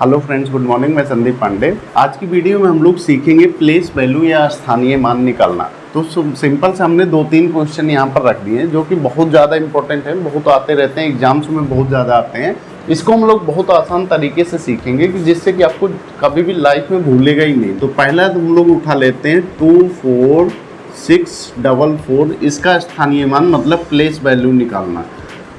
Hello friends, good morning. मैं संदीप पांडे। आज की वीडियो में हम लोग सीखेंगे प्लेस वैल्यू या स्थानीय मान निकालना। तो सिंपल से हमने 2-3 क्वेश्चन यहाँ पर रख दिए हैं जो कि बहुत ज़्यादा इंपॉर्टेंट है, बहुत आते रहते हैं, एग्जाम्स में बहुत ज़्यादा आते हैं। इसको हम लोग बहुत आसान तरीके से सीखेंगे कि जिससे कि आपको कभी भी लाइफ में भूलेगा ही नहीं। तो पहला हम लोग उठा लेते हैं 24644, इसका स्थानीय मान मतलब प्लेस वैल्यू निकालना।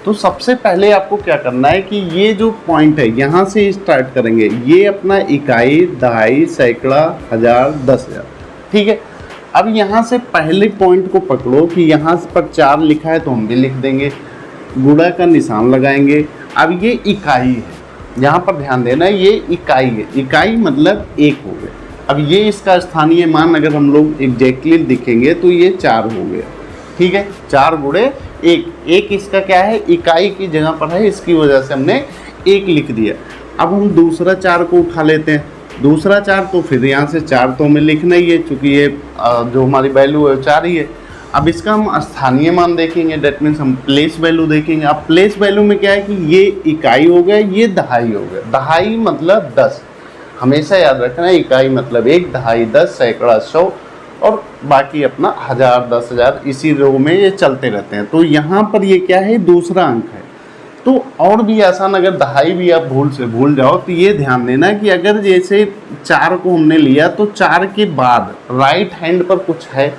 तो सबसे पहले आपको क्या करना है कि ये जो पॉइंट है यहाँ से स्टार्ट करेंगे। ये अपना इकाई, दहाई, सैकड़ा, हजार, 10,000, ठीक है। अब यहाँ से पहले पॉइंट को पकड़ो कि यहाँ पर 4 लिखा है तो हम भी लिख देंगे, गुणा का निशान लगाएंगे। अब ये इकाई है, यहाँ पर ध्यान देना है, ये इकाई है, इकाई मतलब 1 हो गया। अब ये इसका स्थानीय मान अगर हम लोग एग्जैक्टली दिखेंगे तो ये 4 हो गया, ठीक है। 4 गुणे 1 इसका क्या है, इकाई की जगह पर है, इसकी वजह से हमने 1 लिख दिया। अब हम दूसरा 4 को उठा लेते हैं। दूसरा 4 तो फिर यहाँ से 4 तो हमें लिखना ही है, चूँकि ये जो हमारी वैल्यू है 4 ही है। अब इसका हम स्थानीय मान देखेंगे, डेट मीन्स हम प्लेस वैल्यू देखेंगे। अब प्लेस वैल्यू में क्या है कि ये इकाई हो गया, ये दहाई हो गया। दहाई मतलब 10, हमेशा याद रखना है, इकाई मतलब 1, दहाई 10, सैकड़ा 100 और बाकी अपना 1000, 10,000 इसी रो में ये चलते रहते हैं। तो यहाँ पर ये क्या है, दूसरा अंक है। तो और भी आसान, अगर दहाई भी आप भूल जाओ तो ये ध्यान देना कि अगर जैसे 4 को हमने लिया तो 4 के बाद राइट हैंड पर कुछ है।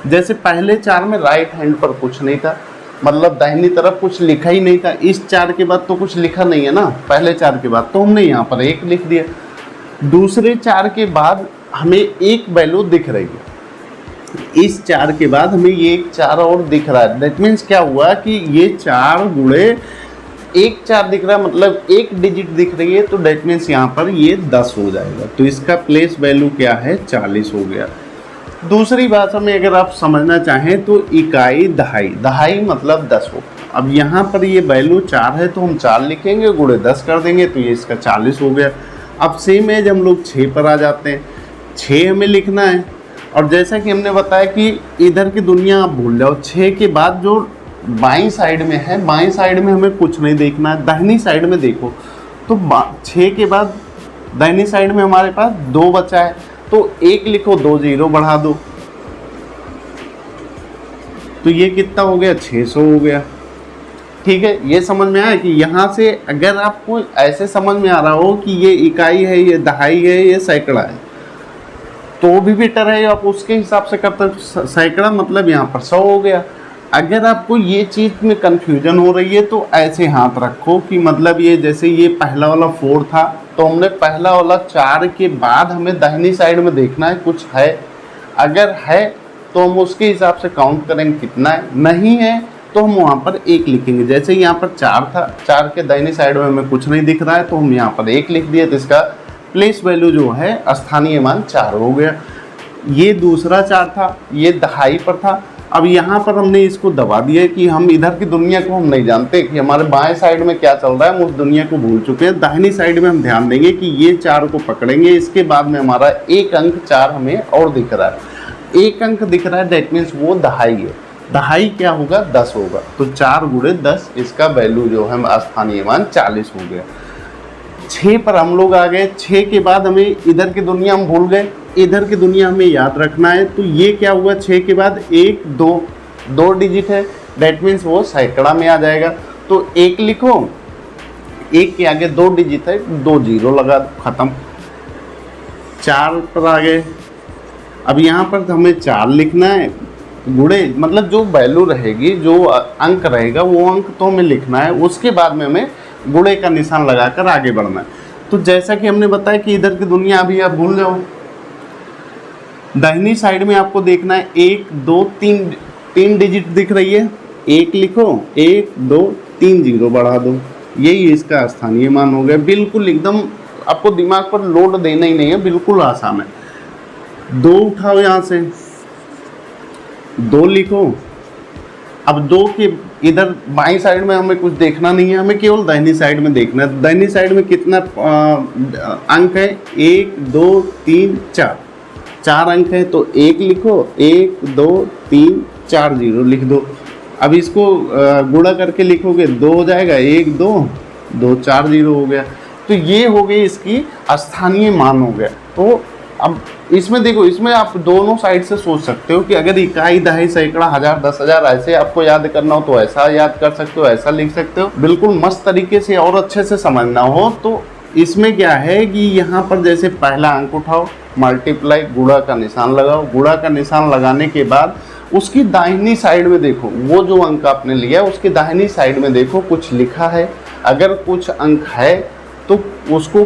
जैसे पहले 4 में राइट हैंड पर कुछ नहीं था, मतलब दाहिनी तरफ कुछ लिखा ही नहीं था। इस 4 के बाद तो कुछ लिखा नहीं है ना, पहले 4 के बाद तो हमने यहाँ पर 1 लिख दिया। दूसरे 4 के बाद हमें एक वैल्यू दिख रही है, इस 4 के बाद हमें ये एक 4 और दिख रहा है। दैट मीन्स क्या हुआ कि ये 4 गुणे 1 4 दिख रहा है, मतलब एक डिजिट दिख रही है। तो दैट मीन्स यहाँ पर ये 10 हो जाएगा। तो इसका प्लेस वैल्यू क्या है, 40 हो गया। दूसरी भाषा में अगर आप समझना चाहें तो इकाई, दहाई, दहाई मतलब 10 हो। अब यहाँ पर ये वैल्यू 4 है तो हम 4 लिखेंगे, गुणे 10 कर देंगे तो ये इसका 40 हो गया। अब सेम एज हम लोग 6 पर आ जाते हैं। 6 हमें लिखना है, और जैसा कि हमने बताया कि इधर की दुनिया आप भूल जाओ। 6 के बाद जो बाईं साइड में है, बाईं साइड में हमें कुछ नहीं देखना है, दाहिनी साइड में देखो। तो 6 के बाद दाहिनी साइड में हमारे पास 2 बचा है, तो 1 लिखो, 2 0 बढ़ा दो, तो ये कितना हो गया, 600 हो गया, ठीक है। ये समझ में आया कि यहाँ से अगर आपको ऐसे समझ में आ रहा हो कि ये इकाई है, ये दहाई है, ये सैकड़ा है, तो भी बेटर है आप उसके हिसाब से करते। सैकड़ा मतलब यहाँ पर 100 हो गया। अगर आपको ये चीज़ में कन्फ्यूजन हो रही है तो ऐसे हाथ रखो कि मतलब ये जैसे ये पहला वाला 4 था तो हमने पहला वाला 4 के बाद हमें दाहिनी साइड में देखना है कुछ है। अगर है तो हम उसके हिसाब से काउंट करेंगे कितना है, नहीं है तो हम वहाँ पर 1 लिखेंगे। जैसे यहाँ पर 4 था, 4 के दाहिनी साइड में हमें कुछ नहीं दिख रहा है तो हम यहाँ पर 1 लिख दिए, तो इसका प्लेस वैल्यू जो है स्थानीय मान 4 हो गया। ये दूसरा 4 था, ये दहाई पर था। अब यहाँ पर हमने इसको दबा दिया कि हम इधर की दुनिया को हम नहीं जानते कि हमारे बाएं साइड में क्या चल रहा है, हम उस दुनिया को भूल चुके हैं। दाहिनी साइड में हम ध्यान देंगे कि ये 4 को पकड़ेंगे, इसके बाद में हमारा एक अंक 4 हमें और दिख रहा है, एक अंक दिख रहा है, डेट मीन्स वो दहाई है। दहाई क्या होगा, 10 होगा। तो 4 गुणे 10 इसका वैल्यू जो है स्थानीय मान 40 हो गया। 6 पर हम लोग आ गए। 6 के बाद हमें इधर की दुनिया हम भूल गए, इधर की दुनिया हमें याद रखना है। तो ये क्या हुआ, 6 के बाद 1 2 डिजिट है, डेट मीन्स वो सैकड़ा में आ जाएगा। तो 1 लिखो, 1 के आगे 2 डिजिट है, 2 0 लगा दो, खत्म। 4 पर आ गए। अब यहाँ पर हमें 4 लिखना है, गुणे मतलब जो वैल्यू रहेगी, जो अंक रहेगा वो अंक तो हमें लिखना है, उसके बाद में हमें गुणे का निशान लगाकर आगे बढ़ना है। तो जैसा कि हमने बताया कि इधर की दुनिया अभी आप भूल जाओ, दाहिनी साइड में आपको देखना है 1 2 3 डिजिट दिख रही है, 1 लिखो, 1 2 3 0 बढ़ा दो, यही इसका स्थानीय मान हो गया। बिल्कुल एकदम आपको दिमाग पर लोड देना ही नहीं है, बिल्कुल आसान है। 2 उठाओ, यहाँ से 2 लिखो। अब 2 के इधर बाईं साइड में हमें कुछ देखना नहीं है, हमें केवल दाहिनी साइड में देखना है। दाहिनी साइड में कितना अंक है, 1 2 3 4, 4 अंक है। तो 1 लिखो, 1 2 3 4 0 लिख दो। अब इसको गुणा करके लिखोगे, 2 हो जाएगा, 1 2 2 4 0 हो गया। तो ये हो गई इसकी स्थानीय मान हो गया। तो अब इसमें देखो, इसमें आप दोनों साइड से सोच सकते हो कि अगर इकाई, दहाई, सैकड़ा, हजार, 10,000 ऐसे आपको याद करना हो तो ऐसा याद कर सकते हो, ऐसा लिख सकते हो। बिल्कुल मस्त तरीके से और अच्छे से समझना हो तो इसमें क्या है कि यहाँ पर जैसे पहला अंक उठाओ, मल्टीप्लाई, गुणा का निशान लगाओ। गुणा का निशान लगाने के बाद उसकी दाहिनी साइड में देखो, वो जो अंक आपने लिया उसकी दाहिनी साइड में देखो कुछ लिखा है। अगर कुछ अंक है तो उसको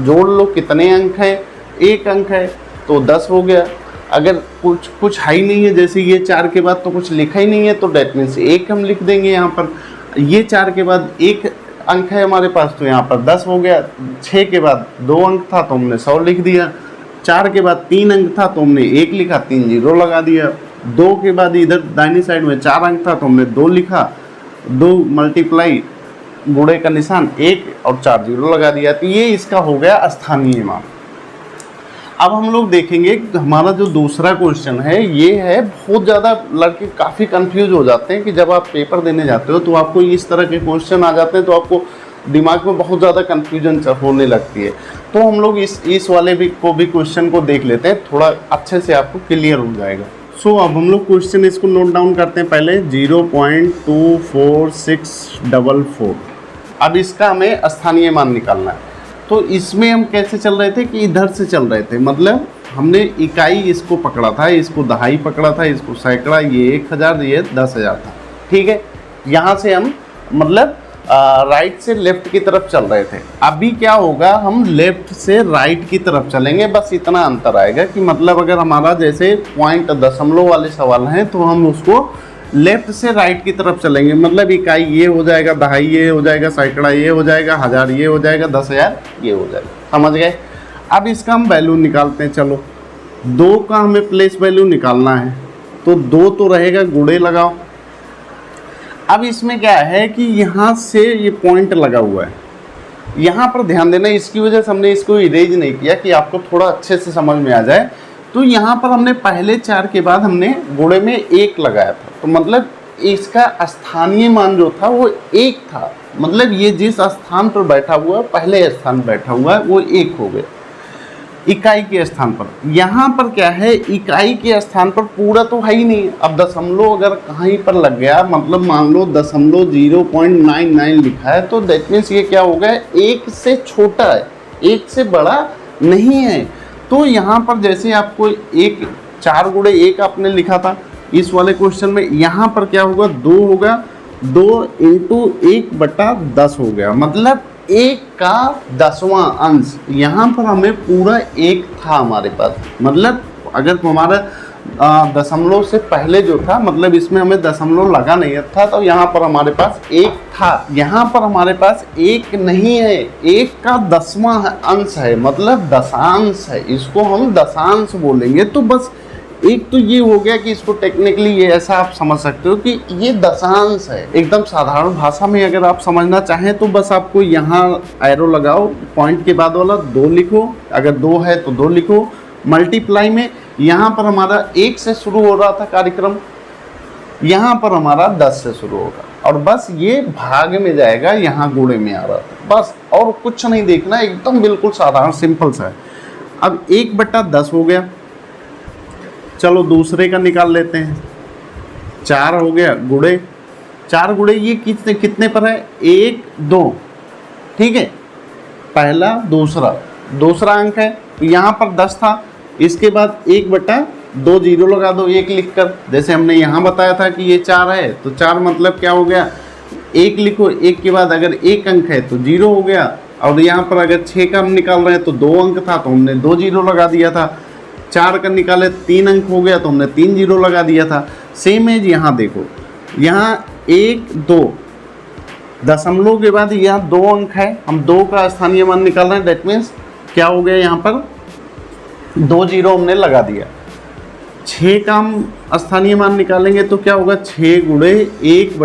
जोड़ लो, कितने अंक हैं, 1 अंक है तो 10 हो गया। अगर कुछ है ही नहीं है, जैसे ये 4 के बाद तो कुछ लिखा ही नहीं है, तो डेट मीन्स 1 हम लिख देंगे यहाँ पर। ये 4 के बाद 1 अंक है हमारे पास तो यहाँ पर 10 हो गया। 6 के बाद 2 अंक था तो हमने 100 लिख दिया। 4 के बाद 3 अंक था तो हमने 1 लिखा, 3 जीरो लगा दिया। 2 के बाद इधर दाहिनी साइड में 4 अंक था तो हमने 2 लिखा, 2 मल्टीप्लाई, गुणे का निशान 1 और 4 जीरो लगा दिया। तो ये इसका हो गया स्थानीय मान। अब हम लोग देखेंगे हमारा जो दूसरा क्वेश्चन है, ये है बहुत ज़्यादा लड़के काफ़ी कंफ्यूज हो जाते हैं कि जब आप पेपर देने जाते हो तो आपको इस तरह के क्वेश्चन आ जाते हैं तो आपको दिमाग में बहुत ज़्यादा कन्फ्यूजन होने लगती है। तो हम लोग इस वाले भी क्वेश्चन को देख लेते हैं, थोड़ा अच्छे से आपको क्लियर हो जाएगा। सो अब हम लोग क्वेश्चन इसको नोट डाउन करते हैं पहले। 0.24644। अब इसका हमें स्थानीय मान निकालना है। तो इसमें हम कैसे चल रहे थे कि इधर से चल रहे थे, मतलब हमने इकाई इसको पकड़ा था, इसको दहाई पकड़ा था, इसको सैकड़ा, ये 1000, ये 10,000 था। ठीक है, यहाँ से हम मतलब राइट से लेफ्ट की तरफ चल रहे थे। अभी क्या होगा, हम लेफ्ट से राइट की तरफ चलेंगे, बस इतना अंतर आएगा कि मतलब अगर हमारा जैसे पॉइंट दशमलव वाले सवाल हैं तो हम उसको लेफ्ट से राइट की तरफ चलेंगे। मतलब इकाई ये हो जाएगा, दहाई ये हो जाएगा, सैकड़ा ये हो जाएगा, 1000 ये हो जाएगा, 10,000 ये हो जाएगा। समझ गए? अब इसका हम वैल्यू निकालते हैं। चलो 2 का हमें प्लेस वैल्यू निकालना है तो 2 तो रहेगा, गुणे लगाओ। अब इसमें क्या है कि यहाँ से ये पॉइंट लगा हुआ है, यहाँ पर ध्यान देना, इसकी वजह से हमने इसको इरेज नहीं किया कि आपको थोड़ा अच्छे से समझ में आ जाए। तो यहाँ पर हमने पहले 4 के बाद हमने गुणे में 1 लगाया था, तो मतलब इसका स्थानीय मान जो था वो 1 था। मतलब ये जिस स्थान पर बैठा हुआ है, पहले स्थान बैठा हुआ है, वो 1 हो गया इकाई के स्थान पर। यहाँ पर क्या है, इकाई के स्थान पर पूरा तो है ही नहीं। अब दशमलव अगर कहीं पर लग गया, मतलब मान लो 0.99 लिखा है, तो दैट मीन्स ये क्या हो गया, 1 से छोटा है, 1 से बड़ा नहीं है। तो यहाँ पर जैसे आपको 4 गुणे 1 आपने लिखा था इस वाले क्वेश्चन में, यहाँ पर क्या होगा, 2 होगा, 2 × 1/10 हो गया, मतलब 1 का 10वां अंश। यहाँ पर हमें पूरा 1 था हमारे पास, मतलब अगर हमारा दशमलव से पहले जो था, मतलब इसमें हमें दशमलव लगा नहीं था, तो यहाँ पर हमारे पास 1 था। यहाँ पर हमारे पास 1 नहीं है, 1 का 10वां अंश है, मतलब दशांश है, इसको हम दशांश बोलेंगे। तो बस एक तो ये हो गया कि इसको टेक्निकली ये ऐसा आप समझ सकते हो कि ये दशांश है। एकदम साधारण भाषा में अगर आप समझना चाहें तो बस आपको यहाँ एरो लगाओ, पॉइंट के बाद वाला 2 लिखो, अगर 2 है तो 2 लिखो। मल्टीप्लाई में यहाँ पर हमारा 1 से शुरू हो रहा था कार्यक्रम, यहाँ पर हमारा 10 से शुरू होगा, और बस ये भाग में जाएगा, यहाँ गुणे में आ रहा था, बस और कुछ नहीं देखना, एकदम बिल्कुल साधारण सिंपल सा है। अब 1/10 हो गया। चलो दूसरे का निकाल लेते हैं। 4 हो गया गुणे, 4 गुणे ये कितने पर है, 1 2, ठीक है, पहला दूसरा अंक है, तो यहाँ पर 10 था, इसके बाद 1/2 जीरो लगा दो 1 लिख कर। जैसे हमने यहाँ बताया था कि ये 4 है, तो 4 मतलब क्या हो गया, 1 लिखो, 1 के बाद अगर 1 अंक है तो 0 हो गया, और यहाँ पर अगर 6 का हम निकाल रहे हैं तो 2 अंक था तो हमने 2 जीरो लगा दिया था। 4 का निकाले 3 अंक हो गया तो हमने 3 जीरो लगा दिया था। सेम एज यहाँ देखो, यहाँ 1 2 दशमलव के बाद यहाँ 2 अंक है, हम 2 का स्थानीय मान निकाल रहे हैं, डेट मीन्स क्या हो गया, यहाँ पर 2 जीरो हमने लगा दिया। 6 का हम स्थानीय मान निकालेंगे तो क्या होगा, 6 गुणे 1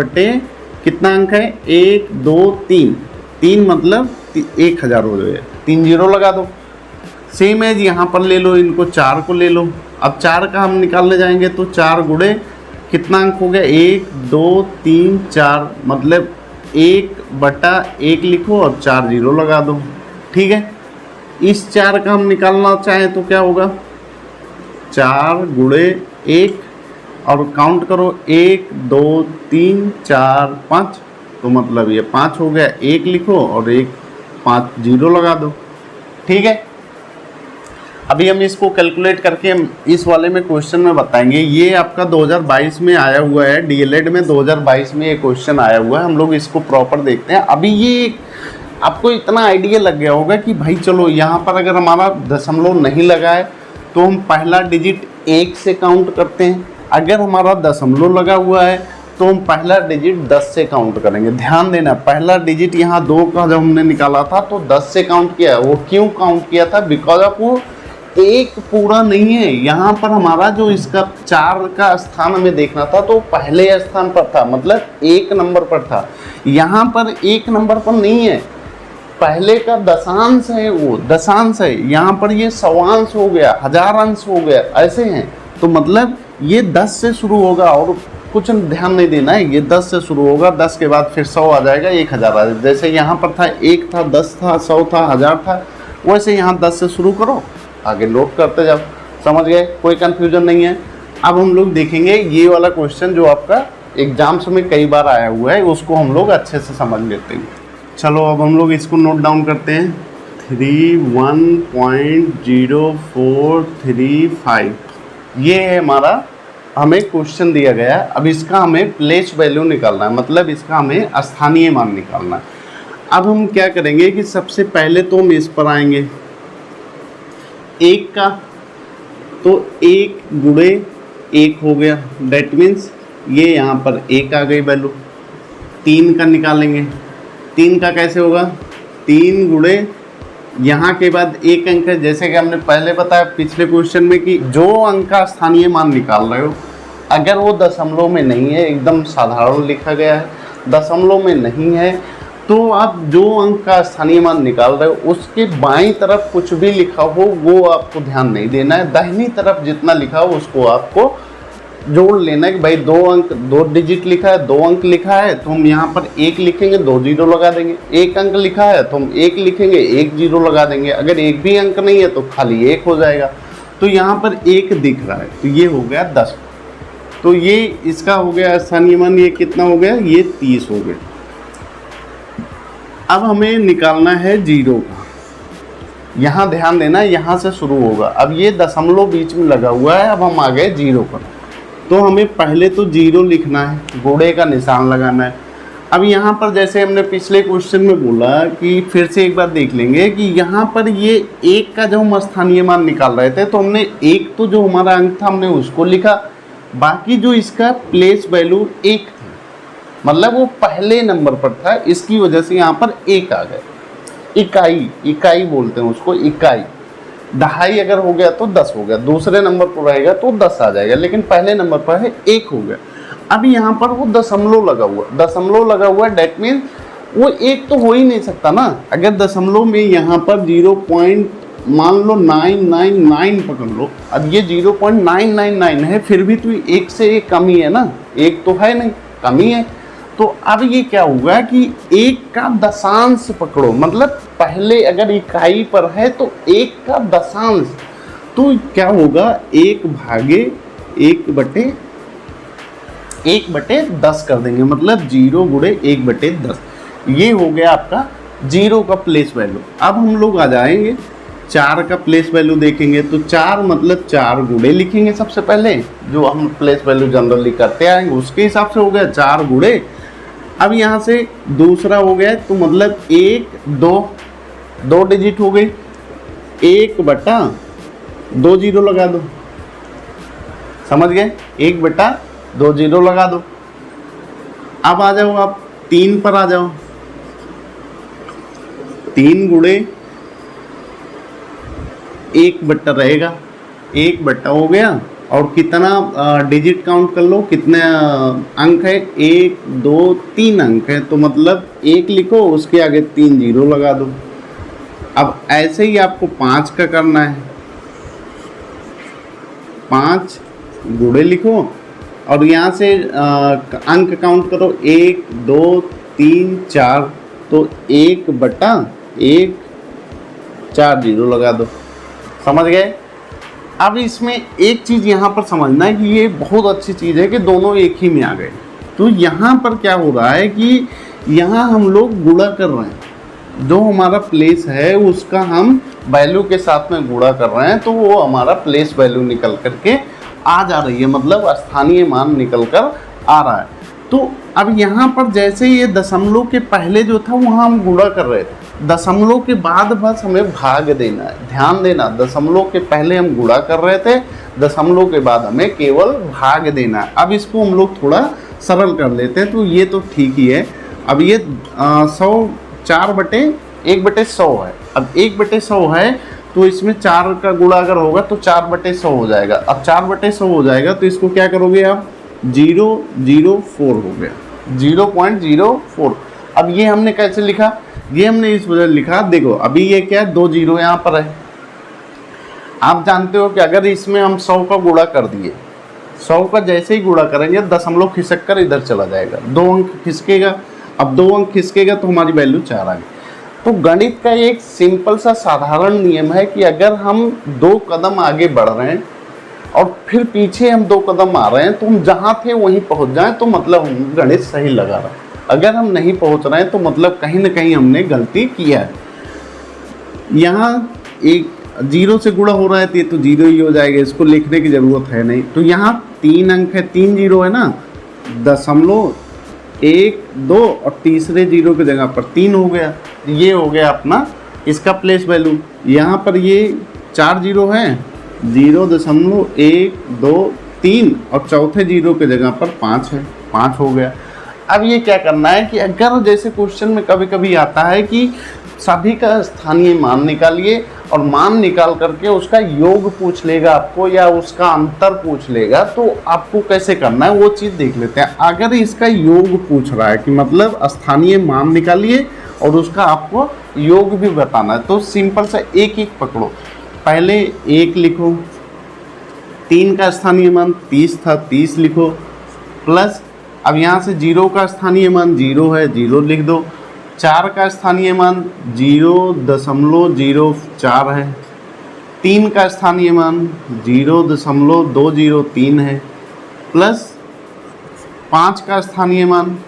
कितना अंक है, 1 2 3 मतलब 1000 हो गया, 3 जीरो लगा दो। सेम एज यहाँ पर ले लो, इनको 4 को ले लो। अब 4 का हम निकालने जाएंगे तो 4 गुणे कितना अंक हो गया, 1 2 3 4, मतलब 1/1 लिखो और 4 जीरो लगा दो। ठीक है। इस 4 का हम निकालना चाहें तो क्या होगा, 4 गुणे 1 और काउंट करो 1 2 3 4 5, तो मतलब ये 5 हो गया। 1 लिखो और 5 जीरो लगा दो, ठीक है। अभी हम इसको कैलकुलेट करके हम इस वाले में क्वेश्चन में बताएंगे। ये आपका 2022 में आया हुआ है, डीएलएड में 2022 में ये क्वेश्चन आया हुआ है। हम लोग इसको प्रॉपर देखते हैं। अभी ये आपको इतना आइडिया लग गया होगा कि भाई चलो यहाँ पर अगर हमारा दशमलव नहीं लगा है तो हम पहला डिजिट 1 से काउंट करते हैं, अगर हमारा दशमलव लगा हुआ है तो हम पहला डिजिट 10 से काउंट करेंगे। ध्यान देना, पहला डिजिट यहाँ 2 का जब हमने निकाला था तो 10 से काउंट किया। वो क्यों काउंट किया था, बिकॉज ऑफ वो 1 पूरा नहीं है। यहाँ पर हमारा जो इसका 4 का स्थान हमें देखना था तो पहले स्थान पर था, मतलब 1 नंबर पर था। यहाँ पर 1 नंबर पर नहीं है, पहले का दशांश है, वो दशांश है। यहाँ पर ये सवांश हो गया, हजारांश हो गया, ऐसे हैं। तो मतलब ये 10 से शुरू होगा और कुछ ध्यान नहीं देना है, ये 10 से शुरू होगा, 10 के बाद फिर 100 आ जाएगा, 1000 आ जाएगा। जैसे यहाँ पर था 1 था, 10 था, 100 था, 1000 था, वैसे यहाँ 10 से शुरू करो, आगे लोड करते जाओ। समझ गए, कोई कन्फ्यूजन नहीं है। अब हम लोग देखेंगे ये वाला क्वेश्चन जो आपका एग्जाम्स में कई बार आया हुआ है, उसको हम लोग अच्छे से समझ लेते हैं। चलो अब हम लोग इसको नोट डाउन करते हैं। 31.0435 ये है हमारा, हमें क्वेश्चन दिया गया है। अब इसका हमें प्लेस वैल्यू निकालना है, मतलब इसका हमें स्थानीय मान निकालना है। अब हम क्या करेंगे कि सबसे पहले तो हम इस पर आएंगे 1 का, तो 1 गुणे 1 हो गया, डेट मीन्स ये यहाँ पर 1 आ गई वैल्यू। 3 का निकालेंगे, 3 का कैसे होगा, 3 गुणे यहाँ के बाद 1 अंक है। जैसे कि हमने पहले बताया पिछले क्वेश्चन में कि जो अंक का स्थानीय मान निकाल रहे हो, अगर वो दशमलव में नहीं है, एकदम साधारण लिखा गया है, दशमलव में नहीं है, तो आप जो अंक का स्थानीय मान निकाल रहे हो उसके बाईं तरफ कुछ भी लिखा हो वो आपको ध्यान नहीं देना है। दाहिनी तरफ जितना लिखा हो उसको आपको जोड़ लेना है कि भाई 2 अंक 2 डिजिट लिखा है, 2 अंक लिखा है तो हम यहाँ पर 1 लिखेंगे, 2 जीरो लगा देंगे। 1 अंक लिखा है तो हम 1 लिखेंगे, 1 जीरो लगा देंगे। अगर एक भी अंक नहीं है तो खाली 1 हो जाएगा। तो यहाँ पर 1 दिख रहा है तो ये हो गया 10। तो ये इसका हो गया स्थानीय मान, ये कितना हो गया, ये 30 हो गया। अब हमें निकालना है जीरो का। यहाँ ध्यान देना, यहाँ से शुरू होगा। अब ये दशमलव बीच में लगा हुआ है, अब हम आ गए जीरो पर। तो हमें पहले तो जीरो लिखना है, गुणे का निशान लगाना है। अब यहाँ पर जैसे हमने पिछले क्वेश्चन में बोला कि फिर से एक बार देख लेंगे कि यहाँ पर ये 1 का जो हम स्थानीय मान निकाल रहे थे तो हमने 1 तो जो हमारा अंक था हमने उसको लिखा, बाकी जो इसका प्लेस वैल्यू 1 थी, मतलब वो पहले नंबर पर था, इसकी वजह से यहाँ पर 1 आ गए। इकाई बोलते हैं उसको, इकाई। दहाई अगर हो गया तो 10 हो गया, दूसरे नंबर पर रहेगा तो 10 आ जाएगा, लेकिन पहले नंबर पर है 1 हो गया। अभी यहाँ पर वो दशमलव लगा हुआ, डेट मीन वो 1 तो हो ही नहीं सकता ना। अगर दशमलव में यहाँ पर 0 पॉइंट मान लो 999 पकड़ लो, अब ये 0.999 है, फिर भी तो 1 से 1 कम ही है ना, 1 तो है नहीं, कम ही है। तो अब ये क्या होगा कि 1 का दशांश पकड़ो, मतलब पहले अगर इकाई पर है तो 1 का दशांश, तो क्या होगा 1 भागे 1/10 कर देंगे, मतलब 0 गुणे 1/10। ये हो गया आपका जीरो का प्लेस वैल्यू। अब हम लोग आ जाएंगे 4 का प्लेस वैल्यू देखेंगे, तो 4 मतलब 4 गुणे लिखेंगे सबसे पहले, जो हम प्लेस वैल्यू जनरली करते आएंगे उसके हिसाब से हो गया 4 गुणे। अब यहाँ से दूसरा हो गया तो मतलब 1 2 डिजिट हो गई, 1/2 जीरो लगा दो, समझ गए, 1/2 जीरो लगा दो। अब आ जाओ आप 3 पर आ जाओ, 3 गुणे 1/2 रहेगा, 1/2 हो गया। और कितना डिजिट काउंट कर लो, कितने अंक है, 1 2 3 अंक है, तो मतलब 1 लिखो, उसके आगे 3 जीरो लगा दो। अब ऐसे ही आपको 5 का करना है, 5 गुणे लिखो और यहाँ से अंक काउंट करो, 1 2 3 4, तो 1/1 4 जीरो लगा दो, समझ गए। अब इसमें एक चीज़ यहाँ पर समझना है कि ये बहुत अच्छी चीज़ है कि दोनों एक ही में आ गए। तो यहाँ पर क्या हो रहा है कि यहाँ हम लोग गुणा कर रहे हैं, जो हमारा प्लेस है उसका हम वैल्यू के साथ में गुणा कर रहे हैं, तो वो हमारा प्लेस वैल्यू निकल करके आ जा रही है, मतलब स्थानीय मान निकल कर आ रहा है। तो अब यहाँ पर जैसे ये दशमलव के पहले जो था वहाँ हम गुणा कर रहे थे, दशमलव के बाद बस हमें भाग देना है। ध्यान देना, दशमलव के पहले हम गुणा कर रहे थे, दशमलव के बाद हमें केवल भाग देना है। अब इसको हम लोग थोड़ा सरल कर लेते हैं, तो ये तो ठीक ही है। अब ये 100 4/1/100 है। अब 1/100 है तो इसमें 4 का गुणा अगर होगा तो 4/100 हो जाएगा। अब 4/100 हो जाएगा तो इसको क्या करोगे आप, 004 हो गया, 0.04। अब ये हमने कैसे लिखा, ये हमने इस वजह लिखा, देखो अभी ये क्या है, 2 जीरो यहाँ पर है। आप जानते हो कि अगर इसमें हम 100 का गुणा कर दिए, 100 का जैसे ही गुणा करेंगे दशमलव खिसक कर इधर चला जाएगा, 2 अंक खिसकेगा। अब 2 अंक खिसकेगा तो हमारी वैल्यू 4 आ गई। तो गणित का एक सिंपल सा साधारण नियम है कि अगर हम 2 कदम आगे बढ़ रहे हैं और फिर पीछे हम 2 कदम आ रहे हैं, तो हम जहाँ थे वहीं पहुँच जाएं तो मतलब हम गणित सही लगा रहा है। अगर हम नहीं पहुँच रहे हैं तो मतलब कहीं ना कहीं हमने गलती किया है। यहाँ एक 0 से गुणा हो रहा है तो ये तो 0 ही हो जाएगा, इसको लिखने की ज़रूरत है नहीं। तो यहाँ 3 अंक है, 3 जीरो है ना, 0.1 2 और तीसरे जीरो की जगह पर 3 हो गया। ये हो गया अपना इसका प्लेस वैल्यू। यहाँ पर ये 4 जीरो है, 0.1 2 3 और चौथे जीरो की जगह पर 5 है, 5 हो गया। अब ये क्या करना है कि अगर जैसे क्वेश्चन में कभी कभी आता है कि सभी का स्थानीय मान निकालिए और मान निकाल करके उसका योग पूछ लेगा आपको या उसका अंतर पूछ लेगा, तो आपको कैसे करना है वो चीज़ देख लेते हैं। अगर इसका योग पूछ रहा है कि मतलब स्थानीय मान निकालिए और उसका आपको योग भी बताना है, तो सिंपल सा एक एक पकड़ो। पहले 1 लिखो, 3 का स्थानीय मान 30 था, 30 लिखो, प्लस अब यहाँ से 0 का स्थानीय मान 0 है, 0 लिख दो। 4 का स्थानीय मान 0.04 है, 3 का स्थानीय मान 0.203 है, प्लस 5 का स्थानीय मान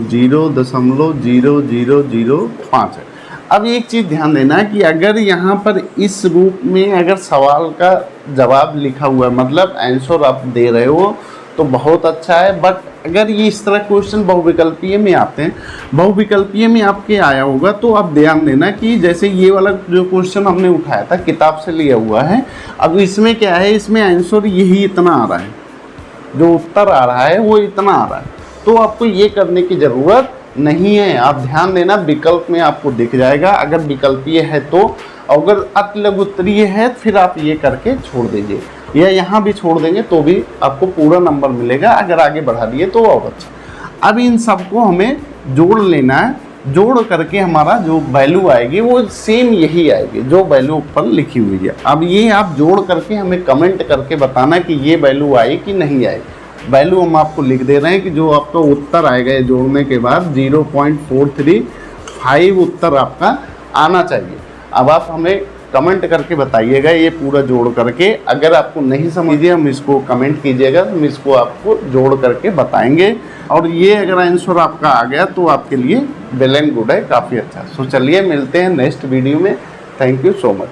0.0005 है। अब एक चीज़ ध्यान देना है कि अगर यहाँ पर इस रूप में अगर सवाल का जवाब लिखा हुआ है, मतलब आंसर आप दे रहे हो, तो बहुत अच्छा है। बट अगर ये इस तरह क्वेश्चन बहुविकल्पीय में आते हैं, बहुविकल्पीय में आपके आया होगा, तो आप ध्यान देना कि जैसे ये वाला जो क्वेश्चन हमने उठाया था किताब से लिया हुआ है, अब इसमें क्या है, इसमें आंसर यही इतना आ रहा है, जो उत्तर आ रहा है वो इतना आ रहा है। तो आपको ये करने की ज़रूरत नहीं है। आप ध्यान देना, विकल्प में आपको दिख जाएगा अगर विकल्पीय है तो, अगर अतिलघुत्तरीय है फिर आप ये करके छोड़ दीजिए, या यहाँ भी छोड़ देंगे तो भी आपको पूरा नंबर मिलेगा। अगर आगे बढ़ा दिए तो और अच्छा। अब इन सबको हमें जोड़ लेना है, जोड़ करके हमारा जो वैल्यू आएगी वो सेम यही आएगी जो वैल्यू ऊपर लिखी हुई है। अब ये आप जोड़ करके हमें कमेंट करके बताना कि ये वैल्यू आई कि नहीं आई। वैल्यू हम आपको लिख दे रहे हैं कि जो आपका उत्तर आएगा ये जोड़ने के बाद 0.435 उत्तर आपका आना चाहिए। अब आप हमें कमेंट करके बताइएगा ये पूरा जोड़ करके। अगर आपको नहीं समझिए हम इसको कमेंट कीजिएगा, हम इसको आपको जोड़ करके बताएंगे। और ये अगर आंसर आपका आ गया तो आपके लिए वेल एंड गुड है, काफ़ी अच्छा। सो चलिए मिलते हैं नेक्स्ट वीडियो में। Thank you so much.